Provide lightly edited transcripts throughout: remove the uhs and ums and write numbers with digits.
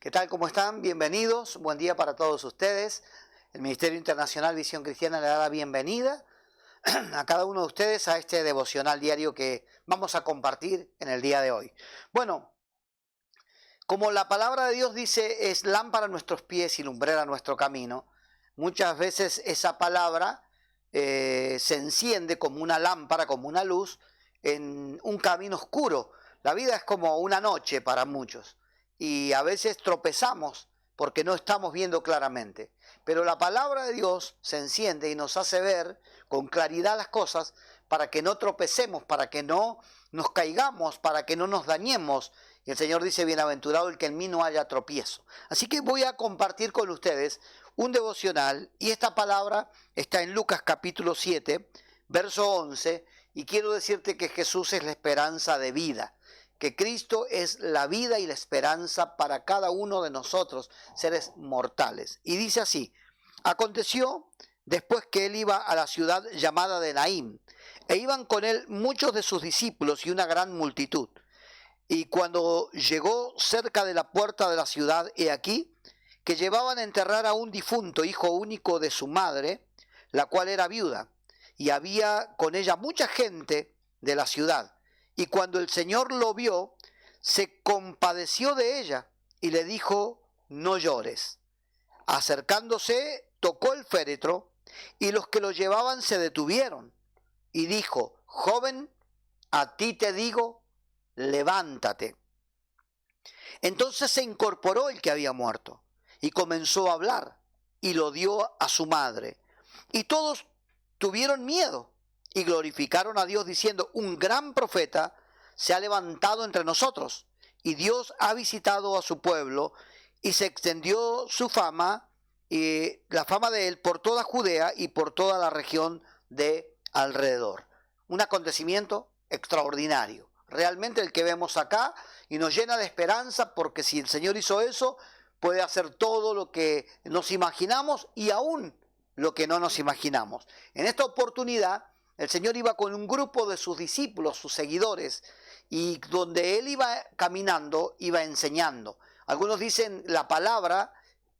¿Qué tal? ¿Cómo están? Bienvenidos. Buen día para todos ustedes. El Ministerio Internacional Visión Cristiana le da la bienvenida a cada uno de ustedes a este devocional diario que vamos a compartir en el día de hoy. Bueno, como la palabra de Dios dice, es lámpara a nuestros pies y lumbrera a nuestro camino, muchas veces esa palabra se enciende como una lámpara, como una luz, en un camino oscuro. La vida es como una noche para muchos y a veces tropezamos porque no estamos viendo claramente. Pero la palabra de Dios se enciende y nos hace ver con claridad las cosas para que no tropecemos, para que no nos caigamos, para que no nos dañemos. Y el Señor dice, bienaventurado el que en mí no haya tropiezo. Así que voy a compartir con ustedes un devocional y esta palabra está en Lucas capítulo 7, verso 11, y quiero decirte que Jesús es la esperanza de vida, que Cristo es la vida y la esperanza para cada uno de nosotros, seres mortales. Y dice así: aconteció después que él iba a la ciudad llamada de Naín, e iban con él muchos de sus discípulos y una gran multitud. Y cuando llegó cerca de la puerta de la ciudad, he aquí que llevaban a enterrar a un difunto hijo único de su madre, la cual era viuda, y había con ella mucha gente de la ciudad. Y cuando el Señor lo vio, se compadeció de ella y le dijo: no llores. Acercándose, tocó el féretro, y los que lo llevaban se detuvieron. Y dijo: joven, a ti te digo, levántate. Entonces se incorporó el que había muerto, y comenzó a hablar, y lo dio a su madre. Y todos tuvieron miedo, y glorificaron a Dios diciendo: un gran profeta se ha levantado entre nosotros, y Dios ha visitado a su pueblo, y se extendió su fama, y la fama de él por toda Judea y por toda la región de alrededor. Un acontecimiento extraordinario, realmente el que vemos acá, y nos llena de esperanza, porque si el Señor hizo eso, puede hacer todo lo que nos imaginamos y aún lo que no nos imaginamos. En esta oportunidad, el Señor iba con un grupo de sus discípulos, sus seguidores, y donde él iba caminando, iba enseñando. Algunos dicen la palabra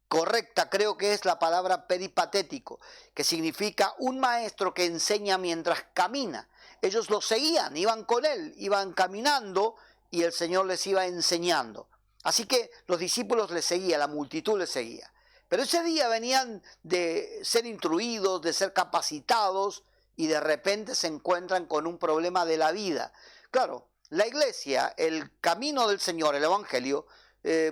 correcta, creo que es la palabra peripatético, que significa un maestro que enseña mientras camina. Ellos lo seguían, iban con él, iban caminando y el Señor les iba enseñando. Así que los discípulos le seguían, la multitud le seguía. Pero ese día venían de ser instruidos, de ser capacitados, y de repente se encuentran con un problema de la vida. Claro, la iglesia, el camino del Señor, el evangelio,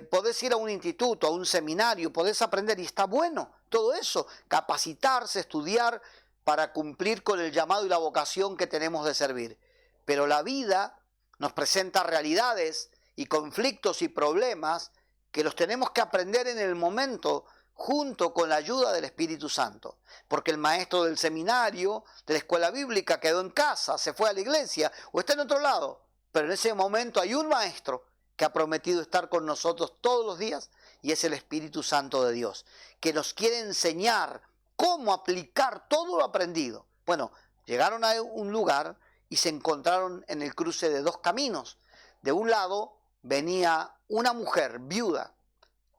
podés ir a un instituto, a un seminario, podés aprender, y está bueno todo eso, capacitarse, estudiar para cumplir con el llamado y la vocación que tenemos de servir. Pero la vida nos presenta realidades y conflictos y problemas que los tenemos que aprender en el momento, junto con la ayuda del Espíritu Santo. Porque el maestro del seminario, de la escuela bíblica, quedó en casa, se fue a la iglesia o está en otro lado. Pero en ese momento hay un maestro que ha prometido estar con nosotros todos los días, y es el Espíritu Santo de Dios, que nos quiere enseñar cómo aplicar todo lo aprendido. Bueno, llegaron a un lugar y se encontraron en el cruce de dos caminos. De un lado venía una mujer viuda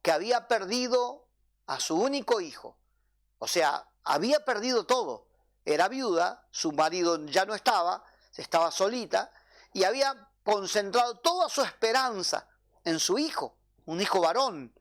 que había perdido a su único hijo. O sea, había perdido todo. Era viuda, su marido ya no estaba solita, y había concentrado toda su esperanza en su hijo, un hijo varón,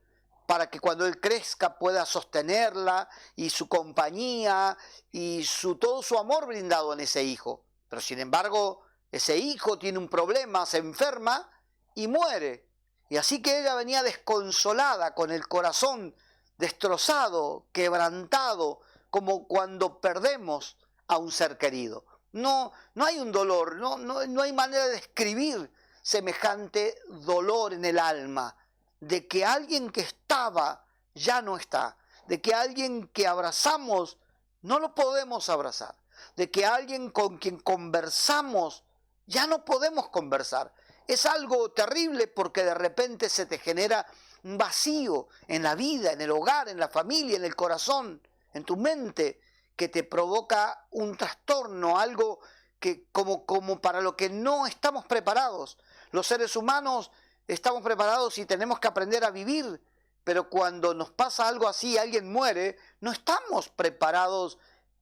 para que cuando él crezca pueda sostenerla y su compañía y todo su amor brindado en ese hijo. Pero sin embargo, ese hijo tiene un problema, se enferma y muere. Y así que ella venía desconsolada, con el corazón destrozado, quebrantado, como cuando perdemos a un ser querido. No hay un dolor, no hay manera de describir semejante dolor en el alma, de que alguien que estaba ya no está, de que alguien que abrazamos no lo podemos abrazar, de que alguien con quien conversamos ya no podemos conversar. Es algo terrible, porque de repente se te genera un vacío en la vida, en el hogar, en la familia, en el corazón, en tu mente, que te provoca un trastorno, algo que como para lo que no estamos preparados. Los seres humanos estamos preparados y tenemos que aprender a vivir pero cuando nos pasa algo así, alguien muere, no estamos preparados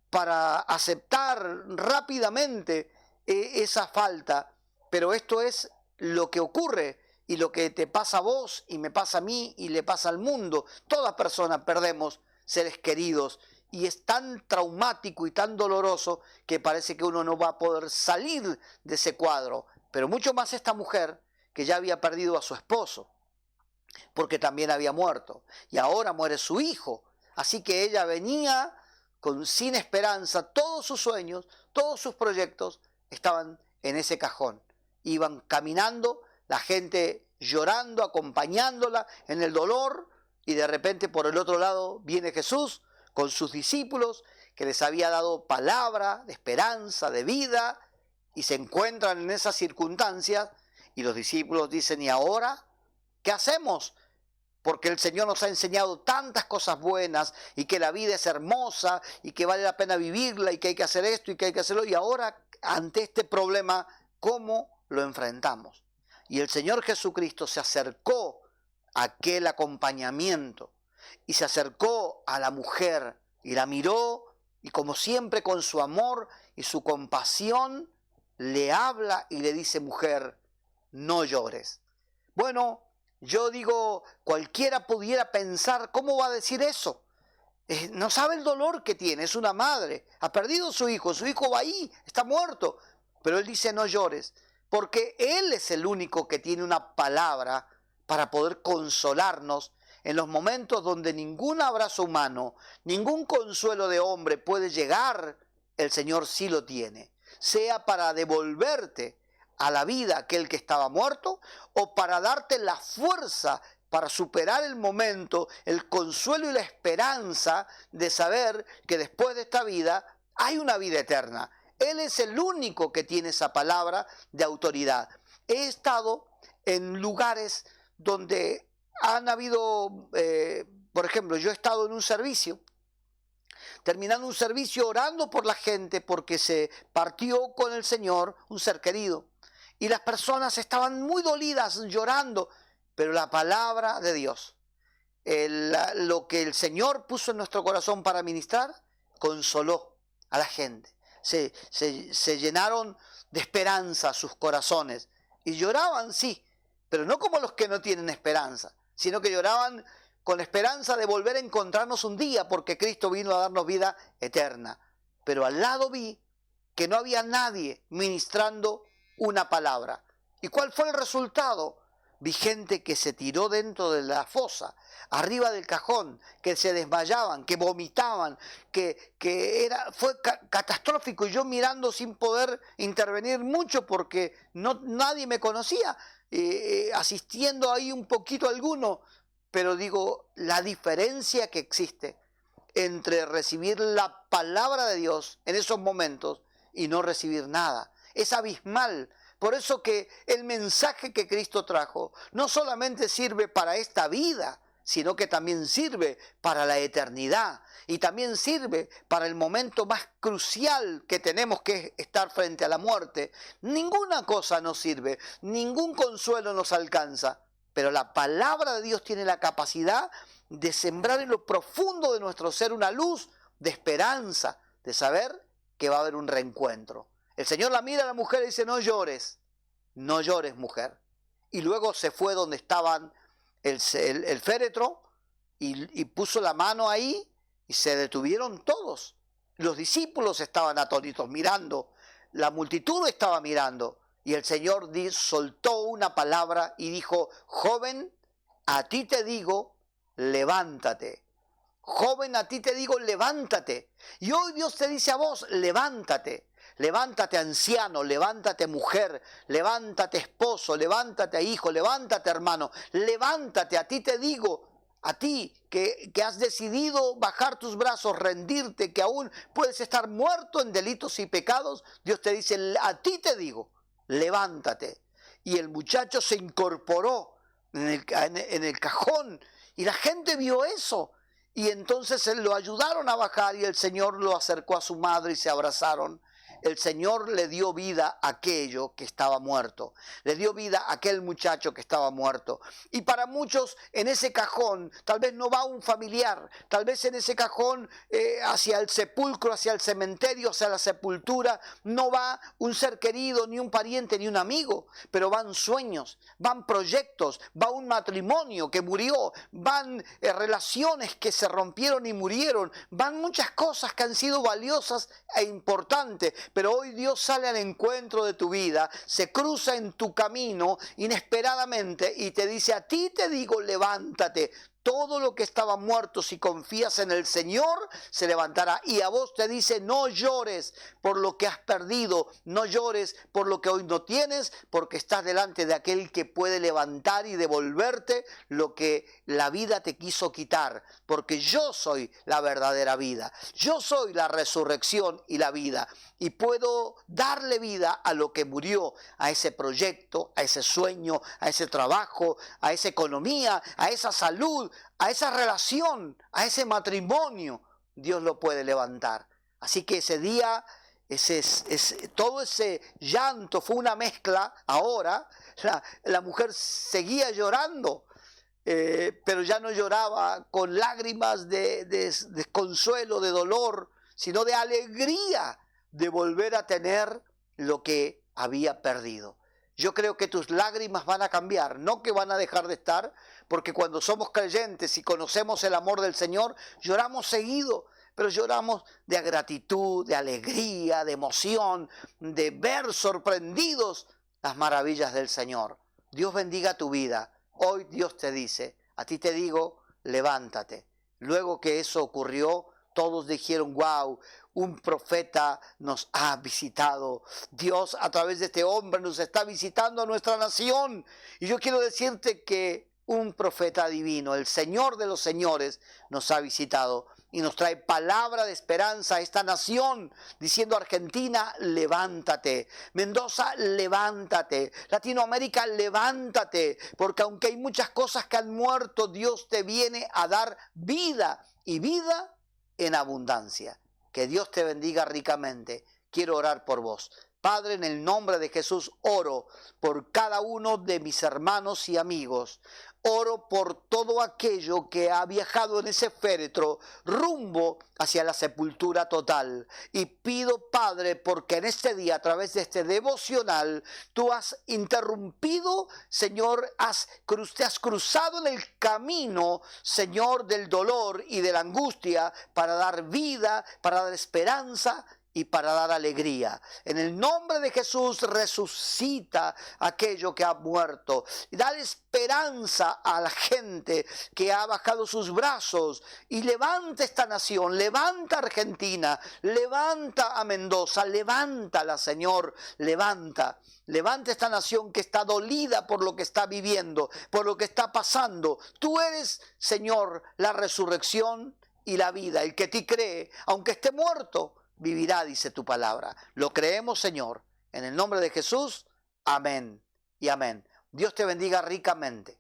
para aceptar rápidamente esa falta. Pero esto es lo que ocurre y lo que te pasa a vos y me pasa a mí y le pasa al mundo. Todas personas perdemos seres queridos y es tan traumático y tan doloroso que parece que uno no va a poder salir de ese cuadro. Pero mucho más esta mujer que ya había perdido a su esposo, porque también había muerto, y ahora muere su hijo. Así que ella venía sin esperanza, todos sus sueños, todos sus proyectos estaban en ese cajón. Iban caminando, la gente llorando, acompañándola en el dolor, y de repente por el otro lado viene Jesús con sus discípulos, que les había dado palabra de esperanza, de vida, y se encuentran en esas circunstancias, y los discípulos dicen: ¿y ahora qué hacemos? Porque el Señor nos ha enseñado tantas cosas buenas, y que la vida es hermosa, y que vale la pena vivirla, y que hay que hacer esto, y que hay que hacerlo, y ahora ante este problema, ¿cómo lo enfrentamos? Y el Señor Jesucristo se acercó a aquel acompañamiento, y se acercó a la mujer, y la miró, y como siempre con su amor y su compasión, le habla y le dice: mujer, no llores. Bueno, yo digo, cualquiera pudiera pensar, ¿cómo va a decir eso? No sabe el dolor que tiene, es una madre, ha perdido su hijo va ahí, está muerto. Pero él dice: no llores, porque él es el único que tiene una palabra para poder consolarnos en los momentos donde ningún abrazo humano, ningún consuelo de hombre puede llegar. El Señor sí lo tiene, sea para devolverte a la vida aquel que estaba muerto, o para darte la fuerza para superar el momento, el consuelo y la esperanza de saber que después de esta vida hay una vida eterna. Él es el único que tiene esa palabra de autoridad. He estado en lugares donde han habido, por ejemplo, yo he estado en un servicio, terminando un servicio orando por la gente porque se partió con el Señor un ser querido. Y las personas estaban muy dolidas, llorando, pero la palabra de Dios, lo que el Señor puso en nuestro corazón para ministrar, consoló a la gente. Se llenaron de esperanza sus corazones. Y lloraban, sí, pero no como los que no tienen esperanza, sino que lloraban con esperanza de volver a encontrarnos un día, porque Cristo vino a darnos vida eterna. Pero al lado vi que no había nadie ministrando una palabra. ¿Y cuál fue el resultado? Vi gente que se tiró dentro de la fosa, arriba del cajón, que se desmayaban, que vomitaban, fue catastrófico, y yo mirando sin poder intervenir mucho porque nadie me conocía, asistiendo ahí un poquito a alguno, pero digo, la diferencia que existe entre recibir la palabra de Dios en esos momentos y no recibir nada, es abismal. Por eso que el mensaje que Cristo trajo no solamente sirve para esta vida, sino que también sirve para la eternidad, y también sirve para el momento más crucial que tenemos, que es estar frente a la muerte. Ninguna cosa nos sirve, ningún consuelo nos alcanza, pero la palabra de Dios tiene la capacidad de sembrar en lo profundo de nuestro ser una luz de esperanza, de saber que va a haber un reencuentro. El Señor la mira a la mujer y dice: no llores, no llores, mujer. Y luego se fue donde estaban el féretro y puso la mano ahí, y se detuvieron todos. Los discípulos estaban atónitos mirando, la multitud estaba mirando, y el Señor soltó una palabra y dijo: joven, a ti te digo, levántate. Joven, a ti te digo, levántate. Y hoy Dios te dice a vos: levántate. Levántate, anciano, levántate, mujer, levántate, esposo, levántate, hijo, levántate, hermano, levántate. A ti te digo, a ti que has decidido bajar tus brazos, rendirte, que aún puedes estar muerto en delitos y pecados, Dios te dice: a ti te digo, levántate. Y el muchacho se incorporó en el cajón, y la gente vio eso. Y entonces lo ayudaron a bajar, y el Señor lo acercó a su madre y se abrazaron. el Señor le dio vida a aquello que estaba muerto. Le dio vida a aquel muchacho que estaba muerto. Y para muchos en ese cajón tal vez no va un familiar, tal vez en ese cajón hacia el sepulcro, hacia el cementerio, hacia la sepultura, no va un ser querido, ni un pariente, ni un amigo, pero van sueños, van proyectos, va un matrimonio que murió, van relaciones que se rompieron y murieron, van muchas cosas que han sido valiosas e importantes, pero hoy Dios sale al encuentro de tu vida, se cruza en tu camino inesperadamente y te dice: a ti te digo, levántate. Todo lo que estaba muerto, si confías en el Señor, se levantará. Y a vos te dice: no llores por lo que has perdido, no llores por lo que hoy no tienes, porque estás delante de aquel que puede levantar y devolverte lo que la vida te quiso quitar. Porque yo soy la verdadera vida, yo soy la resurrección y la vida. Y puedo darle vida a lo que murió, a ese proyecto, a ese sueño, a ese trabajo, a esa economía, a esa salud, a esa relación, a ese matrimonio. Dios lo puede levantar. Así que ese día, todo ese llanto fue una mezcla. Ahora la mujer seguía llorando, pero ya no lloraba con lágrimas de desconsuelo, de dolor, sino de alegría de volver a tener lo que había perdido. Yo creo que tus lágrimas van a cambiar, no que van a dejar de estar, porque cuando somos creyentes y conocemos el amor del Señor, lloramos seguido, pero lloramos de gratitud, de alegría, de emoción, de ver sorprendidos las maravillas del Señor. Dios bendiga tu vida. Hoy Dios te dice, a ti te digo, levántate. Luego que eso ocurrió, todos dijeron: wow, un profeta nos ha visitado. Dios a través de este hombre nos está visitando a nuestra nación. Y yo quiero decirte que un profeta divino, el Señor de los señores, nos ha visitado y nos trae palabra de esperanza a esta nación, diciendo: Argentina, levántate. Mendoza, levántate. Latinoamérica, levántate. Porque aunque hay muchas cosas que han muerto, Dios te viene a dar vida, y vida en abundancia. Que Dios te bendiga ricamente. Quiero orar por vos. Padre, en el nombre de Jesús, oro por cada uno de mis hermanos y amigos. Oro por todo aquello que ha viajado en ese féretro rumbo hacia la sepultura total. Y pido, Padre, porque en este día, a través de este devocional, tú has interrumpido, Señor, te has cruzado en el camino, Señor, del dolor y de la angustia, para dar vida, para dar esperanza y para dar alegría. En el nombre de Jesús, resucita aquello que ha muerto y dale esperanza a la gente que ha bajado sus brazos, y levanta esta nación, levanta Argentina, levanta a Mendoza, levántala, Señor, levanta esta nación que está dolida por lo que está viviendo, por lo que está pasando. Tú eres, Señor, la resurrección y la vida. El que te cree, aunque esté muerto, vivirá, dice tu palabra. Lo creemos, Señor. En el nombre de Jesús, amén y amén. Dios te bendiga ricamente.